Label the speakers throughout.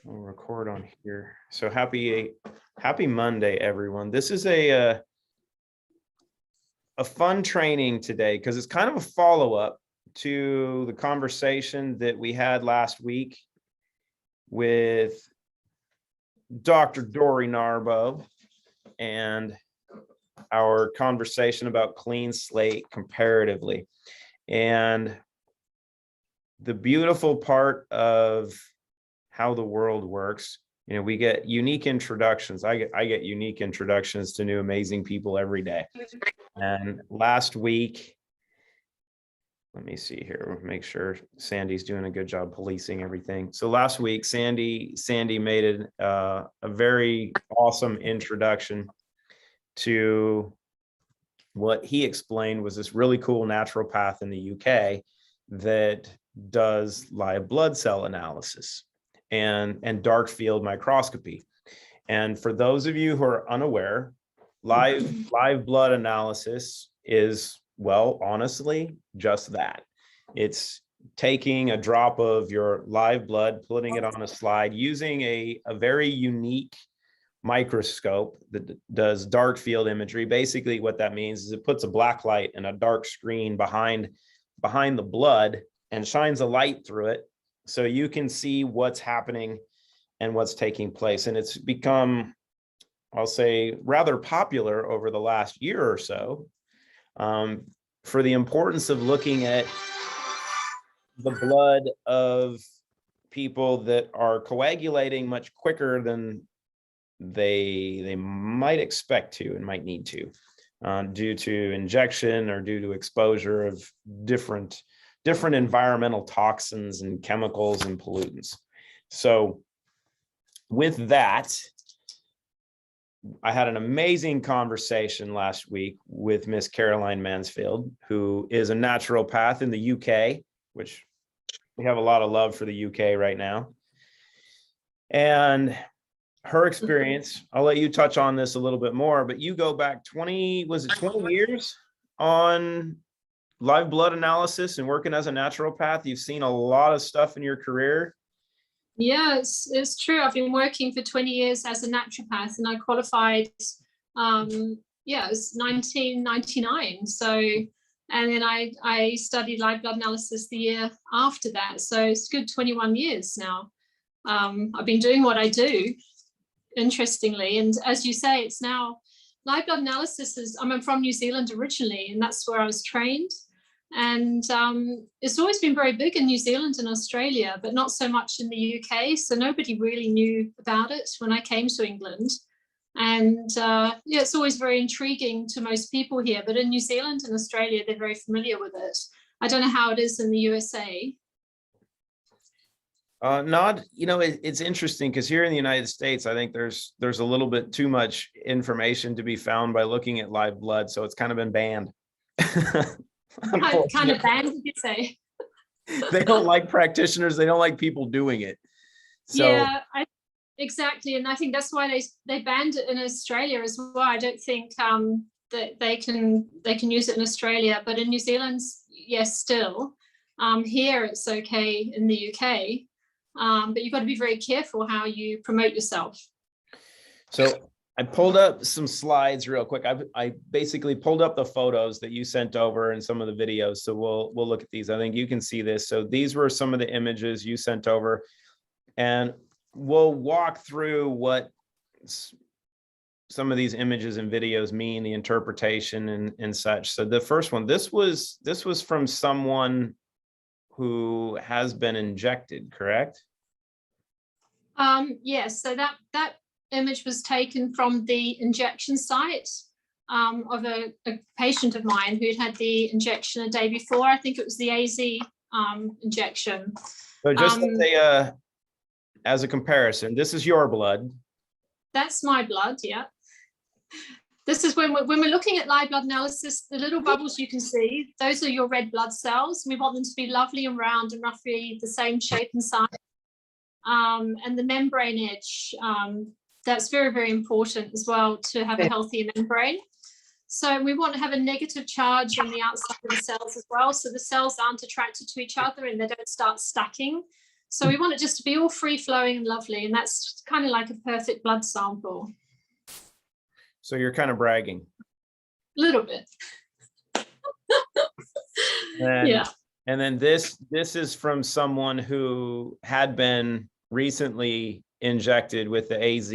Speaker 1: We'll record on here. So happy Monday, everyone. This is a fun training today because it's kind of a follow-up to the conversation that we had last week with Dr. Dory Narbo and our conversation about clean slate comparatively. And the beautiful part of how the world works, you know, we get unique introductions. I get unique introductions to new amazing people every day. And last week, let me see here, make sure Sandy's doing a good job policing everything. So last week, Sandy made a very awesome introduction to what he explained was this really cool naturopath in the UK that does live blood cell analysis and dark field microscopy. And for those of you who are unaware, live blood analysis is, well, honestly, just that. It's taking a drop of your live blood, putting it on a slide using a very unique microscope that does dark field imagery. Basically, what that means is it puts a black light and a dark screen behind the blood and shines a light through it so you can see what's happening and what's taking place. And it's become, I'll say, rather popular over the last year or so for the importance of looking at the blood of people that are coagulating much quicker than they might expect to and might need to due to injection or due to exposure of different environmental toxins and chemicals and pollutants. So with that, I had an amazing conversation last week with Miss Caroline Mansfield, who is a naturopath in the UK, which we have a lot of love for the UK right now. And her experience, I'll let you touch on this a little bit more, but you go back 20 years on live blood analysis and working as a naturopath. You've seen a lot of stuff in your career.
Speaker 2: Yeah, it's true. I've been working for 20 years as a naturopath, and I qualified, it was 1999. So, and then I studied live blood analysis the year after that. So it's good 21 years now. I've been doing what I do, interestingly. And as you say, it's now live blood analysis I'm from New Zealand originally, and that's where I was trained. And it's always been very big in New Zealand and Australia, but not so much in the UK. So nobody really knew about it when I came to England. And it's always very intriguing to most people here. But in New Zealand and Australia, they're very familiar with it. I don't know how it is in the USA.
Speaker 1: It's interesting because here in the United States, I think there's a little bit too much information to be found by looking at live blood. So it's kind of been banned.
Speaker 2: Kind of banned, did you say?
Speaker 1: They don't like practitioners. They don't like people doing it. So
Speaker 2: yeah, exactly. And I think that's why they banned it in Australia as well. I don't think that they can use it in Australia, but in New Zealand, yes, still. Here it's okay in the UK, but you've got to be very careful how you promote yourself.
Speaker 1: So I pulled up some slides real quick. I basically pulled up the photos that you sent over and some of the videos. So we'll look at these. I think you can see this. So these were some of the images you sent over, and we'll walk through what some of these images and videos mean, the interpretation and such. So the first one, this was from someone who has been injected, correct?
Speaker 2: Yes. So that image was taken from the injection site of a patient of mine who'd had the injection a day before. I think it was the AZ injection.
Speaker 1: So just as a comparison, this is your blood.
Speaker 2: That's my blood, yeah. This is when we're looking at live blood analysis, the little bubbles you can see, those are your red blood cells. We want them to be lovely and round and roughly the same shape and size. And the membrane edge, that's very, very important as well to have a healthy membrane. So we want to have a negative charge on the outside of the cells as well. So the cells aren't attracted to each other and they don't start stacking. So we want it just to be all free flowing and lovely. And that's kind of like a perfect blood sample.
Speaker 1: So you're kind of bragging.
Speaker 2: A little bit.
Speaker 1: And, and then this is from someone who had been recently injected with the AZ.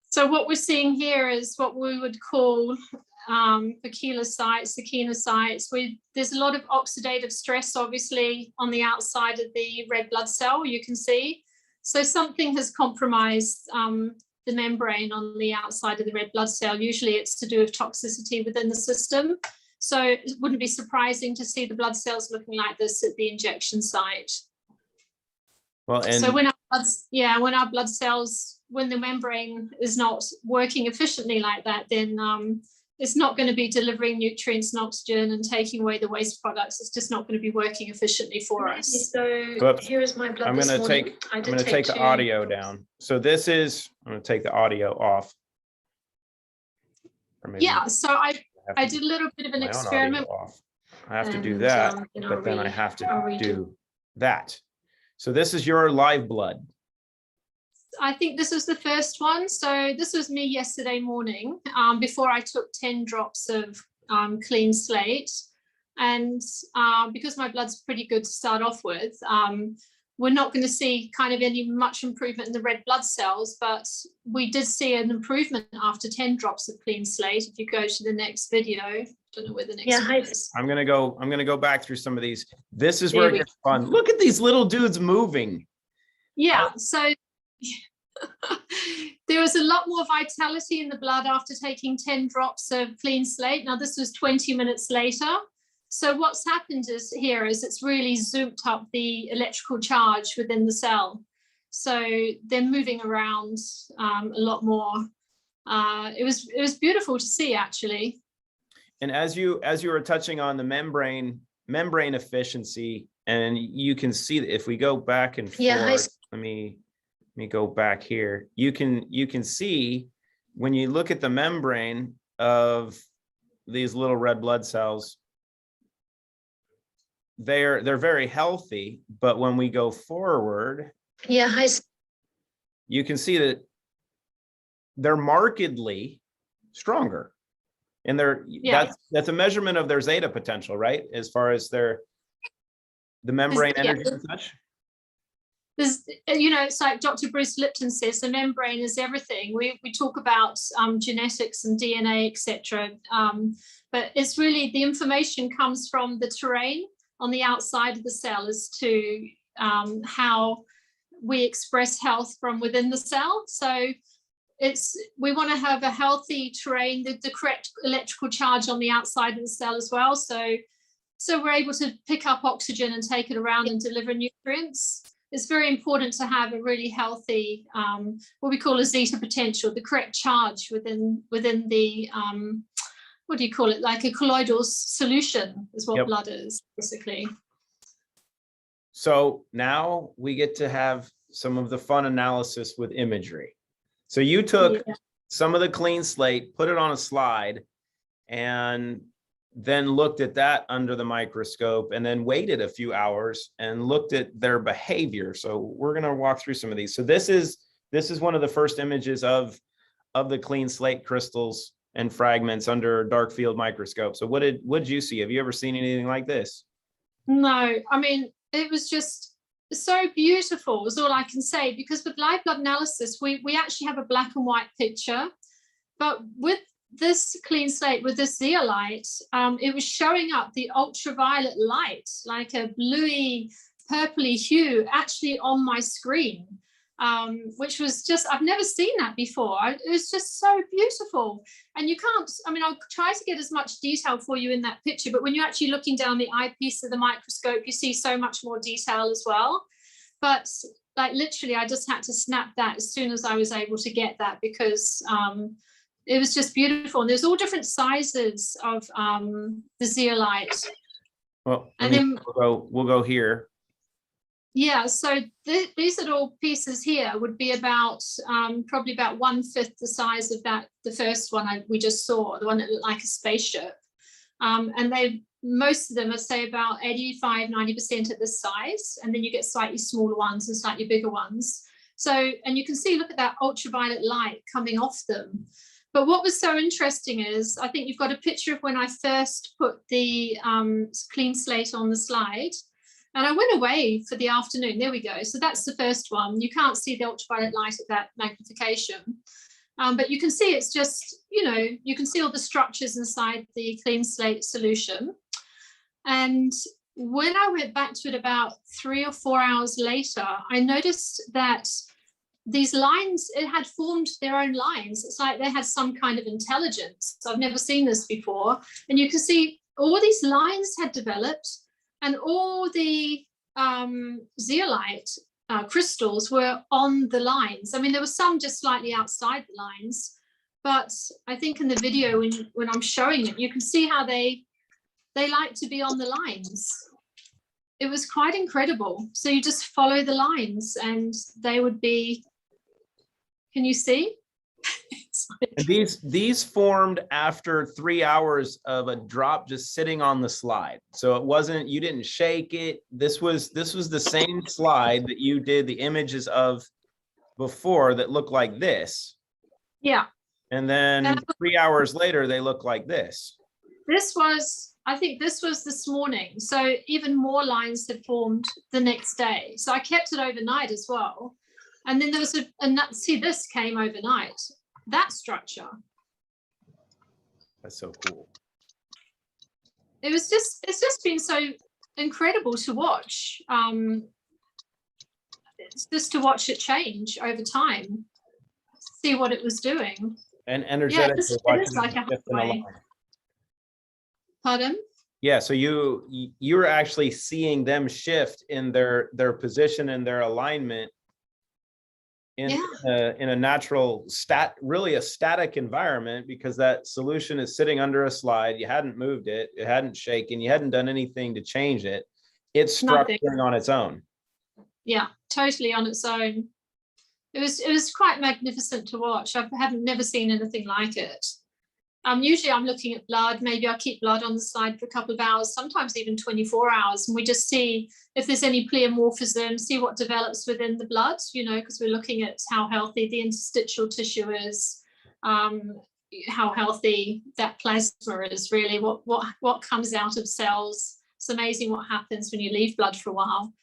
Speaker 2: So what we're seeing here is what we would call the kelocytes. There's a lot of oxidative stress, obviously, on the outside of the red blood cell, you can see. So something has compromised the membrane on the outside of the red blood cell. Usually it's to do with toxicity within the system. So it wouldn't be surprising to see the blood cells looking like this at the injection site.
Speaker 1: Well, and
Speaker 2: so when our blood cells, when the membrane is not working efficiently like that, then it's not going to be delivering nutrients and oxygen and taking away the waste products. It's just not going to be working efficiently for us.
Speaker 3: So here is my blood.
Speaker 1: I'm going to take the audio down. So I'm going to take the audio off.
Speaker 2: Yeah, so I did a little bit of an experiment.
Speaker 1: I have to do that, but then I have to do that. So this is your live blood.
Speaker 2: I think this was the first one. So this was me yesterday morning, before I took 10 drops of CleanSlate. And because my blood's pretty good to start off with, we're not going to see kind of much improvement in the red blood cells, but we did see an improvement after 10 drops of CleanSlate. If you go to the next video, I don't know where the next one is.
Speaker 1: I'm gonna go back through some of these. This is where it gets fun. Look at these little dudes moving.
Speaker 2: Yeah, so there was a lot more vitality in the blood after taking 10 drops of CleanSlate. Now this was 20 minutes later. So what's happened is it's really zoomed up the electrical charge within the cell. So they're moving around a lot more. It was beautiful to see, actually.
Speaker 1: And as you were touching on the membrane efficiency, and you can see that if we go back and forth, let me go back here. You can see when you look at the membrane of these little red blood cells, they're very healthy, but when we go forward, you can see that they're markedly stronger, and that's a measurement of their zeta potential, right? As far as the membrane energy and such.
Speaker 2: There's, it's like Dr. Bruce Lipton says, the membrane is everything. We talk about genetics and DNA, etc. But it's really, the information comes from the terrain on the outside of the cell as to how we express health from within the cell. So we want to have a healthy terrain, the correct electrical charge on the outside of the cell as well. So we're able to pick up oxygen and take it around and deliver nutrients. It's very important to have a really healthy, what we call a zeta potential, the correct charge within the, what do you call it? Like a colloidal solution is what blood is, basically.
Speaker 1: So now we get to have some of the fun analysis with imagery. So you took some of the CleanSlate, put it on a slide, and then looked at that under the microscope, and then waited a few hours and looked at their behavior. So we're going to walk through some of these. So this is one of the first images of the CleanSlate crystals and fragments under Darkfield microscope. So what did you see? Have you ever seen anything like this?
Speaker 2: No, I mean, it was just so beautiful is all I can say, because with live blood analysis, we actually have a black and white picture, but with this CleanSlate, with this zeolite, it was showing up the ultraviolet light, like a bluey, purpley hue, actually on my screen, which was just, I've never seen that before. It was just so beautiful. And you can't, I mean, I'll try to get as much detail for you in that picture, but when you're actually looking down the eyepiece of the microscope, you see so much more detail as well. But like literally, I just had to snap that as soon as I was able to get that, because it was just beautiful. And there's all different sizes of the zeolite.
Speaker 1: Well, and then we'll go here.
Speaker 2: Yeah, so these little pieces here would be about probably about 1/5 the size of the first one we just saw, the one that looked like a spaceship. And most of them, I'd say about 85–90% at this size, and then you get slightly smaller ones and slightly bigger ones. So, and you can see, look at that ultraviolet light coming off them. But what was so interesting is, I think you've got a picture of when I first put the CleanSlate on the slide, and I went away for the afternoon. There we go. So that's the first one. You can't see the ultraviolet light at that magnification. But you can see it's just, you know, you can see all the structures inside the CleanSlate solution. And when I went back to it about 3 or 4 hours later, I noticed that these lines, it had formed their own lines. It's like they had some kind of intelligence. I've never seen this before. And you can see all these lines had developed, and all the zeolite crystals were on the lines. I mean, there were some just slightly outside the lines, but I think in the video when I'm showing it, you can see how they like to be on the lines. It was quite incredible. So you just follow the lines and they would be, can you see?
Speaker 1: And these formed after 3 hours of a drop just sitting on the slide. So it wasn't, you didn't shake it. This was the same slide that you did the images of before that looked like this.
Speaker 2: Yeah.
Speaker 1: And then 3 hours later, they look like this.
Speaker 2: This was, I think this was this morning. So even more lines had formed the next day. So I kept it overnight as well. And then there was see, this came overnight, that structure.
Speaker 1: That's so cool.
Speaker 2: It's just been so incredible to watch. It's just to watch it change over time, see what it was doing.
Speaker 1: And energetic.
Speaker 2: Yeah, it is like a halfway. Pardon?
Speaker 1: Yeah, so you're actually seeing them shift in their position and their alignment in a natural really a static environment, because that solution is sitting under a slide. You hadn't moved it, it hadn't shaken, you hadn't done anything to change it. It's structuring on its own. Yeah,
Speaker 2: totally on its own. It was quite magnificent to watch. I haven't never seen anything like it. Usually I'm looking at blood. Maybe I keep blood on the slide for a couple of hours, sometimes even 24 hours. And we just see if there's any pleomorphism, see what develops within the blood, you know, because we're looking at how healthy the interstitial tissue is, how healthy that plasma is, really, what comes out of cells. It's amazing what happens when you leave blood for a while.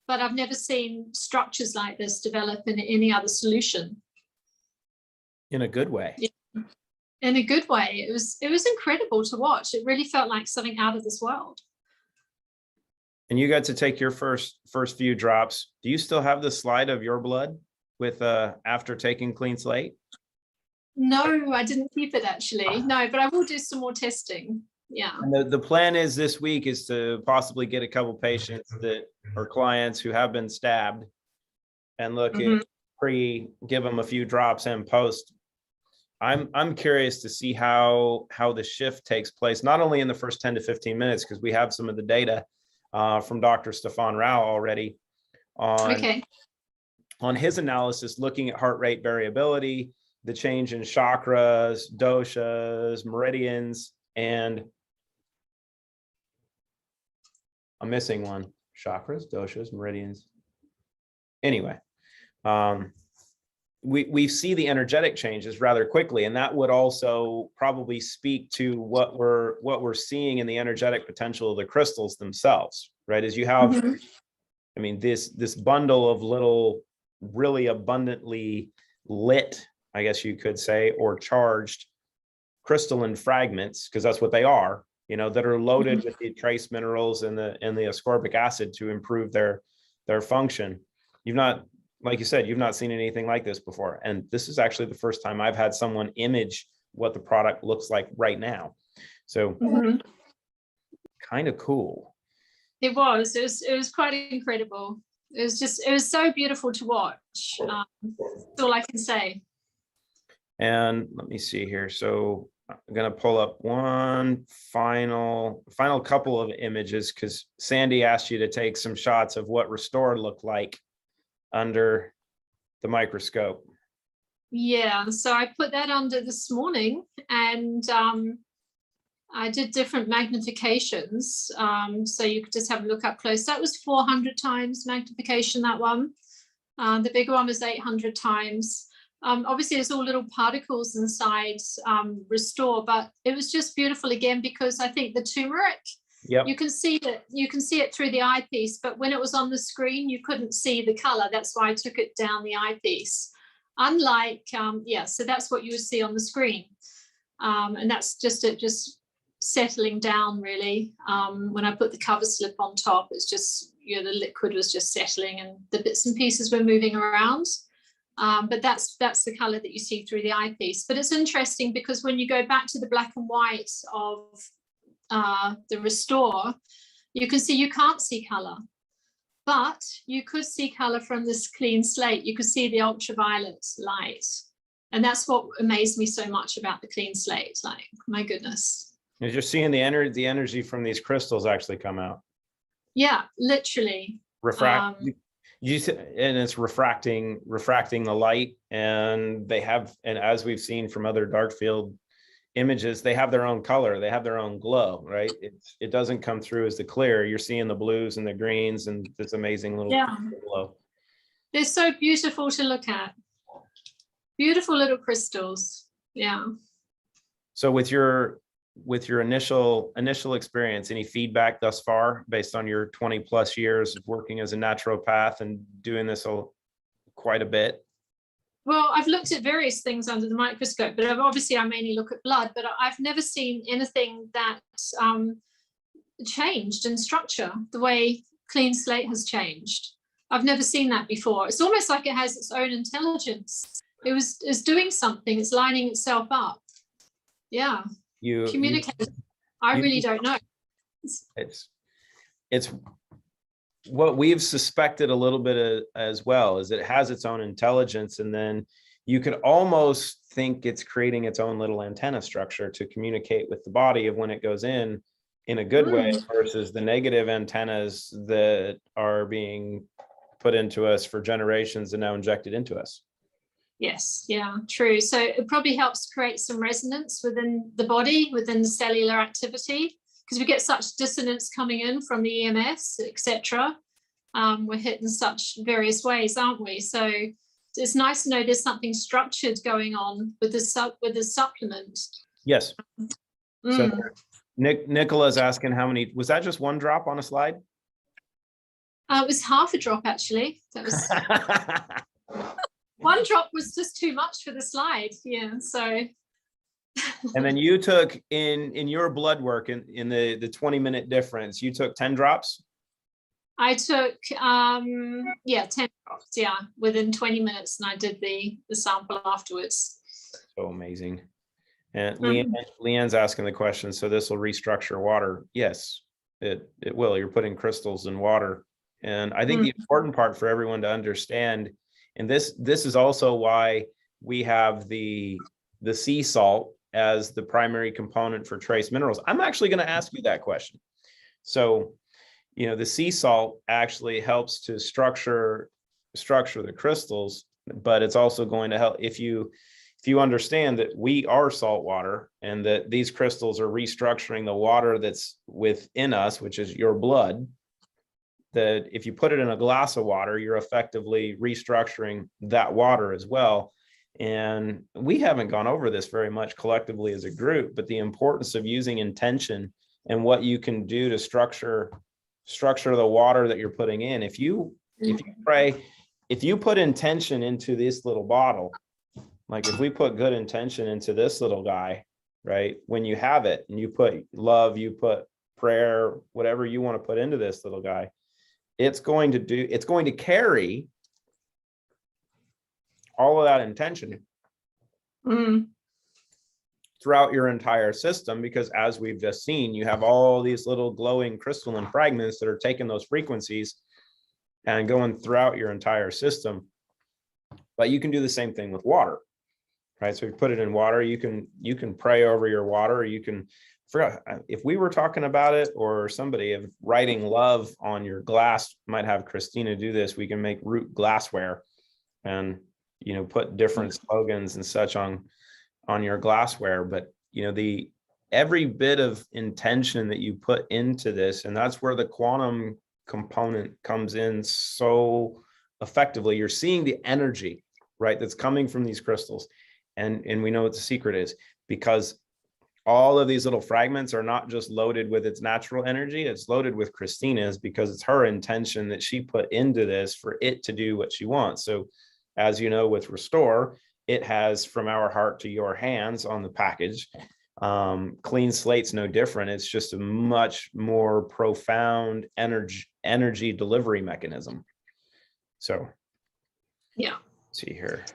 Speaker 2: But I've never seen structures like this develop in any other solution.
Speaker 1: In a good way.
Speaker 2: Yeah. In a good way. It was incredible to watch. It really felt like something out of this world.
Speaker 1: And you got to take your first few drops. Do you still have the slide of your blood with after taking CleanSlate?
Speaker 2: No, I didn't keep it actually. No, but I will do some more testing. Yeah.
Speaker 1: And the plan is this week is to possibly get a couple patients that are clients who have been stabbed and look at give them a few drops and post. I'm curious to see how the shift takes place, not only in the first 10 to 15 minutes, because we have some of the data from Dr. Stefan Rao already on his analysis, looking at heart rate variability, the change in chakras, doshas, meridians, and I'm missing one. Chakras, doshas, meridians. Anyway, we see the energetic changes rather quickly, and that would also probably speak to what we're seeing in the energetic potential of the crystals themselves, right? As you have, I mean, this bundle of little, really abundantly lit, I guess you could say, or charged crystalline fragments, because that's what they are, you know, that are loaded with the trace minerals and the ascorbic acid to improve their function. You've not, like you said, you've not seen anything like this before. And this is actually the first time I've had someone image what the product looks like right now. So kind of cool.
Speaker 2: It was quite incredible. It was so beautiful to watch. That's all I can say.
Speaker 1: And let me see here. So I'm going to pull up one final couple of images, because Sandy asked you to take some shots of what restored looked like under the microscope.
Speaker 2: Yeah, so I put that under this morning, and I did different magnifications. So you could just have a look up close. That was 400 times magnification, that one. The bigger one was 800 times. Obviously, there's all little particles inside Restore, but it was just beautiful again, because I think the turmeric,
Speaker 1: Yep.
Speaker 2: you can see it through the eyepiece, but when it was on the screen, you couldn't see the color. That's why I took it down the eyepiece. Unlike, so that's what you would see on the screen. And that's just it just settling down, really. When I put the cover slip on top, it's just, the liquid was just settling and the bits and pieces were moving around. But that's the color that you see through the eyepiece. But it's interesting because when you go back to the black and white of the Restore, you can see you can't see color, but you could see color from this CleanSlate. You could see the ultraviolet light. And that's what amazed me so much about the CleanSlate. Like, my goodness.
Speaker 1: You're just seeing the energy from these crystals actually come out.
Speaker 2: Yeah, literally.
Speaker 1: Refract. And it's refracting the light, and as we've seen from other Darkfield images, they have their own color, they have their own glow, right? It doesn't come through as the clear. You're seeing the blues and the greens and this amazing little glow.
Speaker 2: They're so beautiful to look at. Beautiful little crystals. Yeah.
Speaker 1: So with your initial experience, any feedback thus far based on your 20 plus years of working as a naturopath and doing this quite a bit?
Speaker 2: Well, I've looked at various things under the microscope, but obviously I mainly look at blood, but I've never seen anything that changed in structure the way CleanSlate has changed. I've never seen that before. It's almost like it has its own intelligence. It's doing something. It's lining itself up. Yeah. Communicating. I really don't know.
Speaker 1: It's what we've suspected a little bit as well, is it has its own intelligence, and then you could almost think it's creating its own little antenna structure to communicate with the body of when it goes in a good way, versus the negative antennas that are being put into us for generations and now injected into us.
Speaker 2: Yes, yeah, true. So it probably helps create some resonance within the body, within the cellular activity, because we get such dissonance coming in from the EMS, etc. We're hit in such various ways, aren't we? So it's nice to know there's something structured going on with the supplement.
Speaker 1: Yes. So Nicola's asking how many, was that just one drop on a slide?
Speaker 2: It was half a drop, actually. That was one drop was just too much for the slide. Yeah, so.
Speaker 1: And then you took in your blood work in the 20-minute difference, you took 10 drops?
Speaker 2: I took 10 drops, within 20 minutes, and I did the sample afterwards.
Speaker 1: So amazing. And Leanne's asking the question, so this will restructure water? Yes, it will. You're putting crystals in water. And I think the important part for everyone to understand, and this is also why we have the sea salt as the primary component for trace minerals. I'm actually going to ask you that question. So, the sea salt actually helps to structure the crystals, but it's also going to help if you understand that we are salt water and that these crystals are restructuring the water that's within us, which is your blood, that if you put it in a glass of water, you're effectively restructuring that water as well. And we haven't gone over this very much collectively as a group, but the importance of using intention and what you can do to structure the water that you're putting in. If you put intention into this little bottle, like if we put good intention into this little guy, right? When you have it and you put love, you put prayer, whatever you want to put into this little guy, it's going to carry all of that intention throughout your entire system, because as we've just seen, you have all these little glowing crystalline fragments that are taking those frequencies and going throughout your entire system. But you can do the same thing with water, right? So you put it in water, you can pray over your water. You can, if we were talking about it, or somebody of writing love on your glass, might have Christina do this. We can make root glassware and put different slogans and such on your glassware. But the every bit of intention that you put into this, and that's where the quantum component comes in so effectively. You're seeing the energy, right, that's coming from these crystals. And we know what the secret is, because all of these little fragments are not just loaded with its natural energy, it's loaded with Christina's, because it's her intention that she put into this for it to do what she wants. So as you know, with Restore, it has from our heart to your hands on the package. Clean Slate's no different. It's just a much more profound energy delivery mechanism. So
Speaker 2: Yeah.
Speaker 1: let's see here.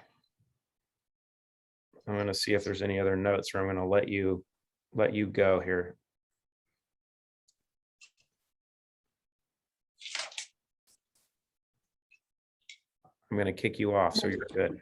Speaker 1: I'm going to see if there's any other notes, or I'm going to let you go here. I'm going to kick you off, so you're good.